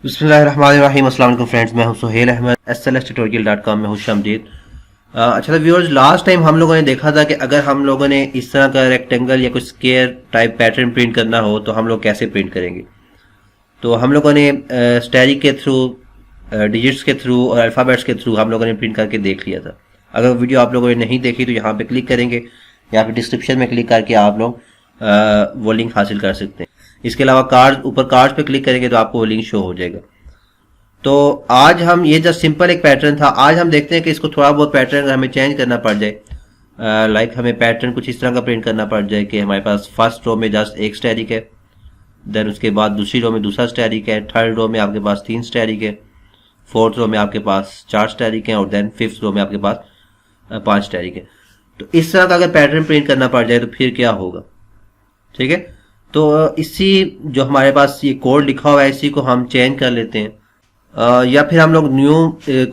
बिस्मिल्लाहिर्रहमानिर्रहीम। अस्सलाम वालेकुम फ्रेंड्स, मैं हूं सुहेल अहमद, SLStutorial.com में खुशामदीद। अच्छा, तो व्यूअर्स, लास्ट टाइम हम लोगों ने देखा था कि अगर हम लोगों ने इस तरह का रेक्टेंगल या कुछ स्क्वायर टाइप पैटर्न प्रिंट करना हो तो हम लोग कैसे प्रिंट करेंगे। तो हम लोगों ने स्टैरिक के थ्रू, डिजिट्स के थ्रू और अल्फ़ाबेट्स के थ्रू हम लोगों ने प्रिंट करके देख लिया था। अगर वीडियो आप लोगों ने नहीं देखी तो यहाँ पे क्लिक करेंगे या फिर डिस्क्रिप्शन में क्लिक करके आप लोग वो लिंक हासिल कर सकते हैं। इसके अलावा कार्ड, ऊपर कार्ड पे क्लिक करेंगे तो आपको वो लिंक शो हो जाएगा। तो आज हम, ये जस्ट सिंपल एक पैटर्न था, आज हम देखते हैं कि इसको थोड़ा बहुत पैटर्न अगर हमें चेंज करना पड़ जाए। लाइक हमें पैटर्न कुछ इस तरह का प्रिंट करना पड़ जाए कि हमारे पास फर्स्ट रो में जस्ट एक स्टैरिक है, देन उसके बाद दूसरी रो में दूसरा स्टैरिक है, थर्ड रो में आपके पास 3 स्टैरिक है, फोर्थ रो में आपके पास 4 स्टैरिक हैं और देन फिफ्थ रो में आपके पास 5 स्टैरिक है। तो इस तरह का अगर पैटर्न प्रिंट करना पड़ जाए तो फिर क्या होगा, ठीक है। तो इसी जो हमारे पास ये कोड लिखा हुआ है इसी को हम चेंज कर लेते हैं, या फिर हम लोग न्यू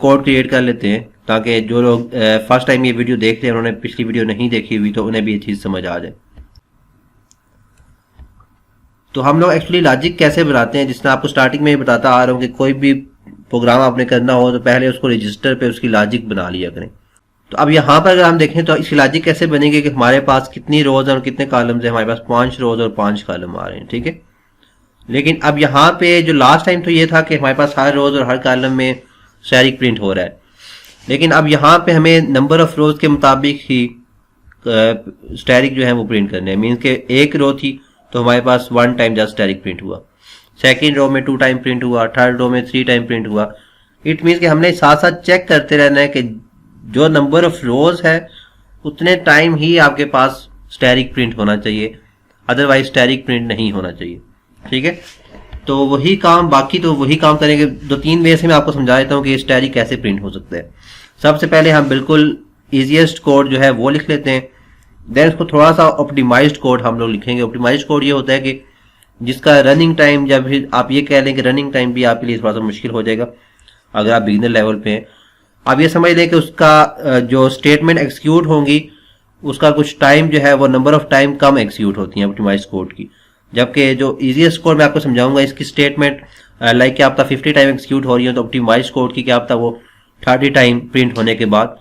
कोड क्रिएट कर लेते हैं ताकि जो लोग फर्स्ट टाइम ये वीडियो देख रहे हैं, उन्होंने पिछली वीडियो नहीं देखी हुई, तो उन्हें भी ये चीज़ समझ आ जाए। तो हम लोग एक्चुअली लॉजिक कैसे बनाते हैं, जिसने आपको स्टार्टिंग में ही बताता आ रहा हूँ कि कोई भी प्रोग्राम आपने करना हो तो पहले उसको रजिस्टर पे उसकी लॉजिक बना लिया करें। तो अब यहाँ पर अगर हम देखें तो इसकी लॉजिक कैसे बनेगी कि हमारे पास कितनी रोज और कितने कॉलम्स हैं। हमारे पास 5 रोज और 5 कॉलम आ रहे हैं, ठीक है। लेकिन अब यहाँ पे जो लास्ट टाइम तो ये था कि हमारे पास हर रोज और हर कॉलम में स्टैरिक प्रिंट हो रहा है, लेकिन अब यहाँ पे हमें नंबर ऑफ रोज के मुताबिक ही स्टैरिक जो है वो प्रिंट करने हैं। मीन्स के एक रो थी तो हमारे पास 1 टाइम जस्ट स्टैरिक प्रिंट हुआ, सेकेंड रो में 2 टाइम प्रिंट हुआ, थर्ड रो में 3 टाइम प्रिंट हुआ। इट मीन्स कि हमने साथ साथ चेक करते रहना है कि जो नंबर ऑफ रोज है उतने टाइम ही आपके पास स्टैरिक प्रिंट होना चाहिए, अदरवाइज स्टैरिक प्रिंट नहीं होना चाहिए, ठीक है। तो वही काम, बाकी तो वही काम करेंगे। 2-3 वे से मैं आपको समझा देता हूँ कि स्टैरिक कैसे प्रिंट हो सकता है। सबसे पहले हम बिल्कुल इजीएस्ट कोड जो है वो लिख लेते हैं, देन उसको थोड़ा सा ऑप्टिमाइज्ड कोड हम लोग लिखेंगे। ऑप्टिमाइज्ड कोड ये होता है कि जिसका रनिंग टाइम, जब आप ये कह लें कि रनिंग टाइम भी आपके लिए थोड़ा सा मुश्किल हो जाएगा अगर आप बिगिनर लेवल पे हैं। आप ये समझ लें कि उसका जो स्टेटमेंट एग्जीक्यूट होंगी उसका कुछ टाइम जो है वो number of time come execute होती है ऑप्टिमाइज कोड की, जबकि जो इजीएस्ट कोड मैं आपको समझाऊंगा इसकी स्टेटमेंट लाइक कि आपका 50 टाइम एग्जीक्यूट हो रही है, तो ऑप्टिमाइज कोड की क्या आपका वो 30 टाइम प्रिंट होने के बाद,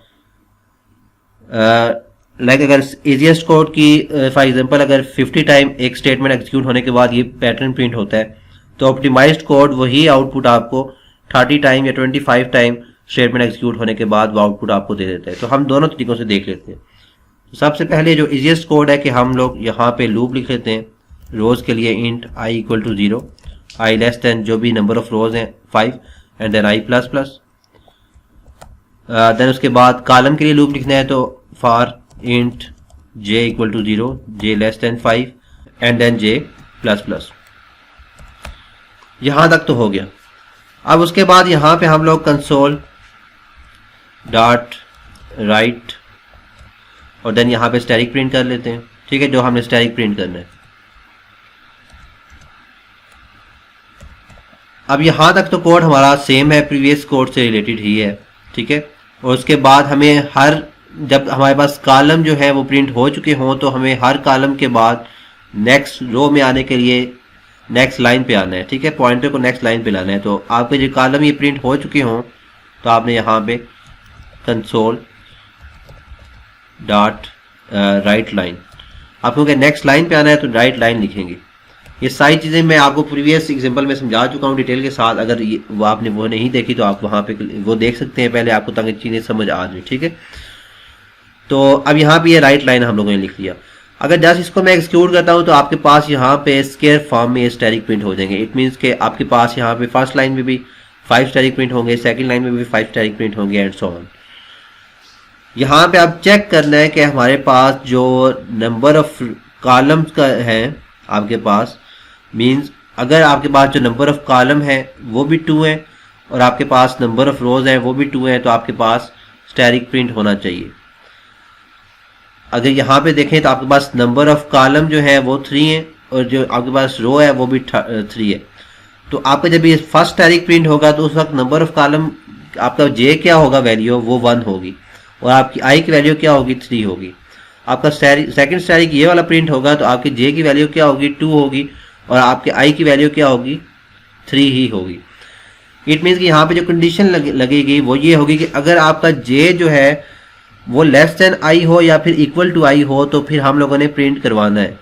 लाइक अगर इजीएस्ट कोड की फॉर एग्जांपल अगर 50 टाइम एक स्टेटमेंट एग्जीक्यूट होने के बाद ये पैटर्न प्रिंट होता है, तो ऑप्टिमाइज्ड कोड वही आउटपुट आपको 30 टाइम या 25 टाइम स्टेटमेंट एग्जीक्यूट होने के बाद वो आउटपुट आपको दे देता है। तो हम दोनों तरीकों से देख लेते हैं। तो सबसे पहले जो इजीएस्ट कोड है कि हम लोग यहाँ पे लूप लिख लेते हैं रोज के लिए, int i equal to 0, i less than जो भी नंबर ऑफ रोज हैं 5 and then i plus plus. Then उसके बाद कॉलम के लिए लूप लिखना है तो for int j equal to 0, j less than 5 and then j plus plus. यहां तक तो हो गया। अब उसके बाद यहां पे हम लोग कंसोल डॉट राइट और देन यहां पे स्टैरिक प्रिंट कर लेते हैं, ठीक है, जो हमने स्टैरिक प्रिंट करना है। अब यहां तक तो कोड हमारा सेम है, प्रीवियस कोड से रिलेटेड ही है, ठीक है। और उसके बाद हमें जब हमारे पास कॉलम जो है वो प्रिंट हो चुके हों तो हमें हर कॉलम के बाद नेक्स्ट रो में आने के लिए नेक्स्ट लाइन पे आना है, ठीक है, पॉइंटर को नेक्स्ट लाइन पे लाना है। तो आपके जो कॉलम ये प्रिंट हो चुके हों तो आपने यहाँ पे कंसोल डॉट राइट लाइन, आपको नेक्स्ट लाइन पे आना है तो राइट लाइन लिखेंगे। ये सारी चीज़ें मैं आपको प्रीवियस एग्जांपल में समझा चुका हूँ डिटेल के साथ। अगर वो आपने वो नहीं देखी तो आप वहाँ पे वो देख सकते हैं पहले, आपको ताकि चीज़ें समझ आ जाए, ठीक है। तो अब यहाँ पे ये राइट लाइन हम लोगों ने लिख लिया। अगर जस्ट इसको मैं एक्सक्यूट करता हूँ तो आपके पास यहाँ पे स्क्वायर फॉर्म में स्टैरिक प्रिंट हो जाएंगे। इट मीन्स के आपके पास यहाँ पे फर्स्ट लाइन में भी 5 स्टैरिक प्रिंट होंगे, सेकंड लाइन में भी 5 स्टैरिक प्रिंट होंगे एंड सो ऑन। यहाँ पे आप चेक करना है कि हमारे पास जो नंबर ऑफ कॉलम्स का है आपके पास, मीन्स अगर आपके पास जो नंबर ऑफ कॉलम है वो भी 2 है और आपके पास नंबर ऑफ रोज है वो भी 2 है, तो आपके पास स्टैरिक प्रिंट होना चाहिए। अगर यहाँ पे देखें तो आपके पास नंबर ऑफ कॉलम जो है वो 3 है और जो आपके पास रो है वो भी 3 है। तो आपका जब ये फर्स्ट स्टैरिक प्रिंट होगा तो उस वक्त नंबर ऑफ कॉलम आपका जे क्या होगा वैल्यू, वो 1 होगी और आपकी आई की वैल्यू क्या होगी, 3 होगी। आपका सेकंड स्टैरिक ये वाला प्रिंट होगा तो आपकी जे की वैल्यू क्या होगी, 2 होगी और आपके आई की वैल्यू क्या होगी, 3 ही होगी। इट मीन्स कि यहाँ पे जो कंडीशन लगेगी वो ये होगी कि अगर आपका जे जो है वो लेस देन आई हो या फिर इक्वल टू आई हो तो फिर हम लोगों ने प्रिंट करवाना है।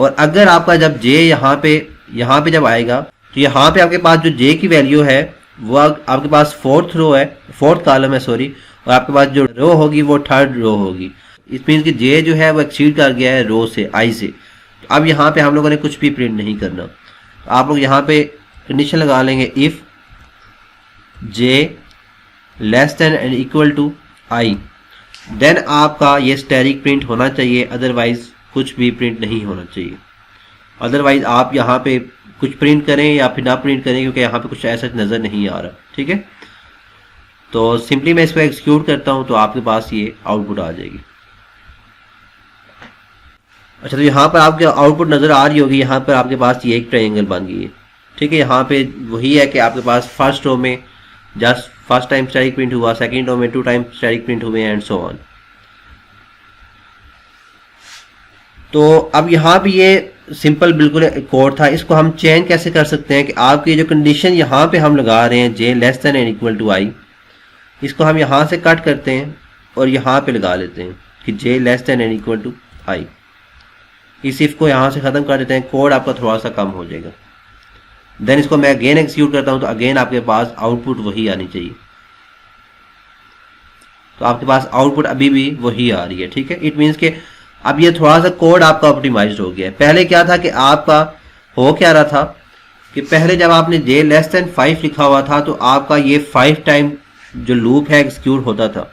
और अगर आपका जब जे यहाँ पे जब आएगा तो यहाँ पे आपके पास जो जे की वैल्यू है वो आपके पास फोर्थ कॉलम है सॉरी, और आपके पास जो रो होगी वो थर्ड रो होगी। इट मीन्स कि जे जो है वो एक्सीड कर गया है रो से, आई से। तो अब यहाँ पे हम लोगों ने कुछ भी प्रिंट नहीं करना। तो आप लोग यहाँ पे कंडीशन लगा लेंगे if J less than and equal to I, then आपका ये स्टैटिक प्रिंट होना चाहिए, अदरवाइज कुछ भी प्रिंट नहीं होना चाहिए। अदरवाइज आप यहाँ पे कुछ प्रिंट करें या फिर ना प्रिंट करें, क्योंकि यहाँ पे कुछ ऐसा नज़र नहीं आ रहा। ठीक है, तो सिंपली मैं इसको एक्सिक्यूट करता हूँ तो आपके पास ये आउटपुट आ जाएगी। अच्छा, तो यहाँ पर आपके आउटपुट नज़र आ रही होगी, यहाँ पर आपके पास ये एक ट्रायंगल बन गई है। ठीक है, यहाँ पे वही है कि आपके पास फर्स्ट रो में just first time static print हुआ, सेकंड रो में 2 टाइम स्टैटिक प्रिंट हुए एंड सो ऑन। तो अब यहाँ पे ये सिंपल बिल्कुल कोड था, इसको हम चेंज कैसे कर सकते हैं कि आपकी जो कंडीशन यहाँ पे हम लगा रहे हैं J less than and equal to I, इसको हम यहाँ से कट करते हैं और यहाँ पे लगा लेते हैं कि J less than and equal to I. इस इफ को यहाँ से ख़त्म कर देते हैं, कोड आपका थोड़ा सा कम हो जाएगा। देन इसको मैं अगेन एक्सिक्यूट करता हूँ तो अगेन आपके पास आउटपुट वही आनी चाहिए। तो आपके पास आउटपुट अभी भी वही आ रही है। ठीक है, इट मीन्स कि अब ये थोड़ा सा कोड आपका ऑप्टिमाइज्ड हो गया है। पहले क्या था कि आपका हो क्या रहा था कि पहले जब आपने जे लेस देन 5 लिखा हुआ था तो आपका ये 5 टाइम जो लूप है एक्सिक्यूट होता था।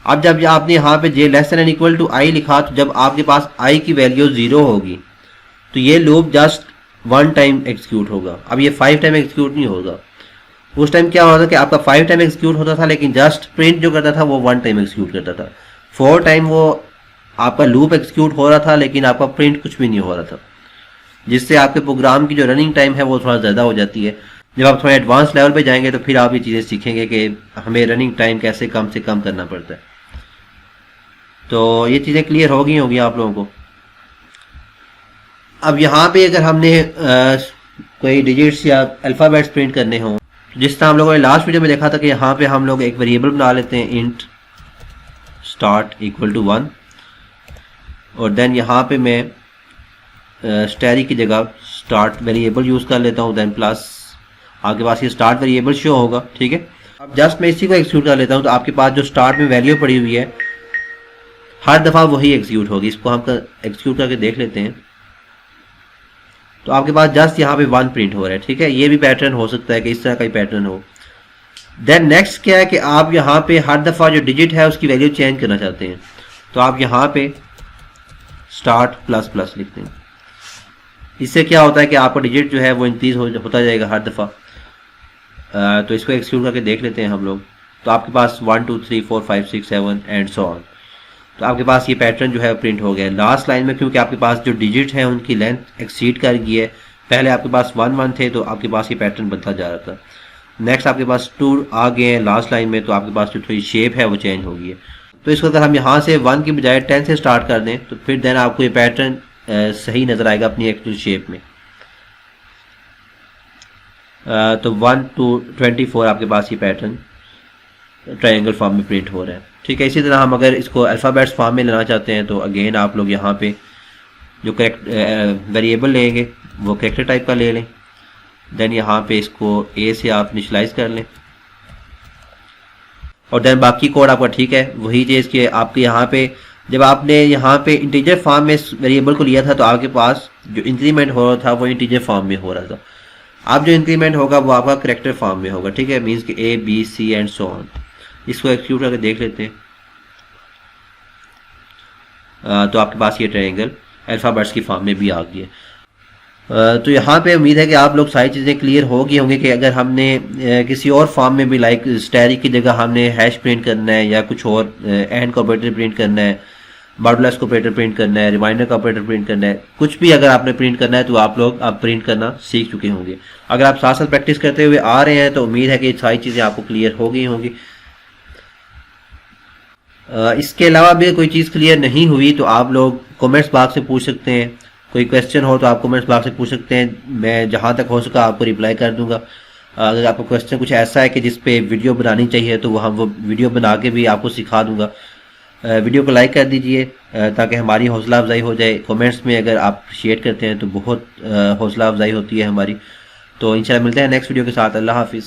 अब जब आपने यहाँ पे J less than and equal to I लिखा तो जब आपके पास आई की वैल्यू 0 होगी तो ये लूप जस्ट 1 टाइम एक्सिक्यूट होगा। अब ये 5 टाइम एक्सिक्यूट नहीं होगा। उस टाइम क्या होता था कि आपका 5 टाइम एक्सिक्यूट होता था, लेकिन जस्ट प्रिंट जो करता था वो 1 टाइम एक्सिक्यूट करता था। 4 टाइम वो आपका लूप एक्सिक्यूट हो रहा था, लेकिन आपका प्रिंट कुछ भी नहीं हो रहा था, जिससे आपके प्रोग्राम की जो रनिंग टाइम है वो थोड़ा ज़्यादा हो जाती है। जब आप थोड़ा एडवांस लेवल पे जाएंगे तो फिर आप ये चीज़ें सीखेंगे कि हमें रनिंग टाइम कैसे कम से कम करना पड़ता है। तो ये चीज़ें क्लियर हो गई होंगी आप लोगों को। अब यहाँ पे अगर हमने कोई डिजिट्स या अल्फ़ाबेट्स प्रिंट करने हों, जिस तरह हम लोगों ने लास्ट वीडियो में देखा था कि यहाँ पे हम लोग एक वेरिएबल बना लेते हैं इंट स्टार्ट इक्वल टू 1, और देन यहाँ पे मैं स्टैटिक की जगह स्टार्ट वेरिएबल यूज़ कर लेता हूँ, देन प्लस आपके पास ये स्टार्ट वेरिएबल शो होगा। ठीक है, अब जस्ट मैं इसी को एक्सिक्यूट कर लेता हूँ तो आपके पास जो स्टार्ट में वैल्यू पड़ी हुई है हर दफ़ा वही एक्सिक्यूट होगी। इसको हम एक्सिक्यूट करके देख लेते हैं तो आपके पास जस्ट यहाँ पे 1 प्रिंट हो रहा है। ठीक है, ये भी पैटर्न हो सकता है कि इस तरह का ही पैटर्न हो। देन नेक्स्ट क्या है कि आप यहाँ पे हर दफ़ा जो डिजिट है उसकी वैल्यू चेंज करना चाहते हैं तो आप यहाँ पे स्टार्ट प्लस प्लस लिखते हैं। इससे क्या होता है कि आपका डिजिट जो है वो इंक्रीज होता जाएगा हर दफ़ा। तो इसको एक्सिक्यूट करके देख लेते हैं हम लोग। तो आपके पास 1 2 3 4 5 6 7 एंड सो ऑन। तो आपके पास ये पैटर्न जो है प्रिंट हो गया लास्ट लाइन में, क्योंकि आपके पास जो डिजिट है उनकी लेंथ एक्सीड कर गई है। पहले आपके पास 1 1 थे तो आपके पास ये पैटर्न बनता जा रहा था। नेक्स्ट आपके पास 2 आ गए हैं लास्ट लाइन में, तो आपके पास जो थोड़ी शेप है वो चेंज हो गई है। तो इसको अगर हम यहाँ से 1 की बजाय 10 से स्टार्ट कर दें तो फिर देन आपको ये पैटर्न सही नज़र आएगा अपनी एक्चुअल शेप में। तो 1 to 24 आपके पास ये पैटर्न ट्रायंगल फॉर्म में प्रिंट हो रहा है। ठीक है, इसी तरह हम अगर इसको अल्फ़ाबेट्स फॉर्म में लेना चाहते हैं तो अगेन आप लोग यहाँ पे जो करेक्ट वेरिएबल लेंगे वो करेक्टर टाइप का ले लें। देन यहाँ पे इसको ए से आप इनिशियलाइज कर लें और देन बाकी कोड आपका ठीक है वही चीज़ कि आपके यहाँ पे जब आपने यहाँ पे इंटीजर फॉर्म में इस वेरिएबल को लिया था तो आपके पास जो इंक्रीमेंट हो रहा था वो इंटीजर फॉर्म में हो रहा था। अब जो इंक्रीमेंट होगा वो आपका करेक्टर फॉर्म में होगा। ठीक है, मीन्स कि A B C and so on. इसको एक्सिक्यूट करके देख लेते हैं तो आपके पास ये ट्रायंगल अल्फ़ाबेट्स की फॉर्म में भी आ गई है। तो यहाँ पे उम्मीद है कि आप लोग सारी चीज़ें क्लियर हो गई होंगी कि अगर हमने किसी और फॉर्म में भी लाइक स्टैटिक की जगह हमने हैश प्रिंट करना है या कुछ और एंड का ऑपरेटर प्रिंट करना है, मॉडुलस का ऑपरेटर प्रिंट करना है, रिमाइंडर का ऑपरेटर प्रिंट करना है, कुछ भी अगर आपने प्रिंट करना है तो आप लोग अब प्रिंट करना सीख चुके होंगे। अगर आप साथ साथ प्रैक्टिस करते हुए आ रहे हैं तो उम्मीद है कि सारी चीज़ें आपको क्लियर हो गई होंगी। इसके अलावा भी कोई चीज़ क्लियर नहीं हुई तो आप लोग कमेंट्स बॉक्स से पूछ सकते हैं। कोई क्वेश्चन हो तो आप कमेंट्स बॉक्स से पूछ सकते हैं, मैं जहाँ तक हो सका आपको रिप्लाई कर दूंगा। अगर आपका क्वेश्चन कुछ ऐसा है कि जिस पे वीडियो बनानी चाहिए तो वो वीडियो बना के भी आपको सिखा दूंगा। वीडियो को लाइक कर दीजिए ताकि हमारी हौसला अफजाई हो जाए। कमेंट्स में अगर आप शेयर करते हैं तो बहुत हौसला अफजाई होती है हमारी। तो इंशाल्लाह मिलते हैं नेक्स्ट वीडियो के साथ। अल्लाह हाफिज़।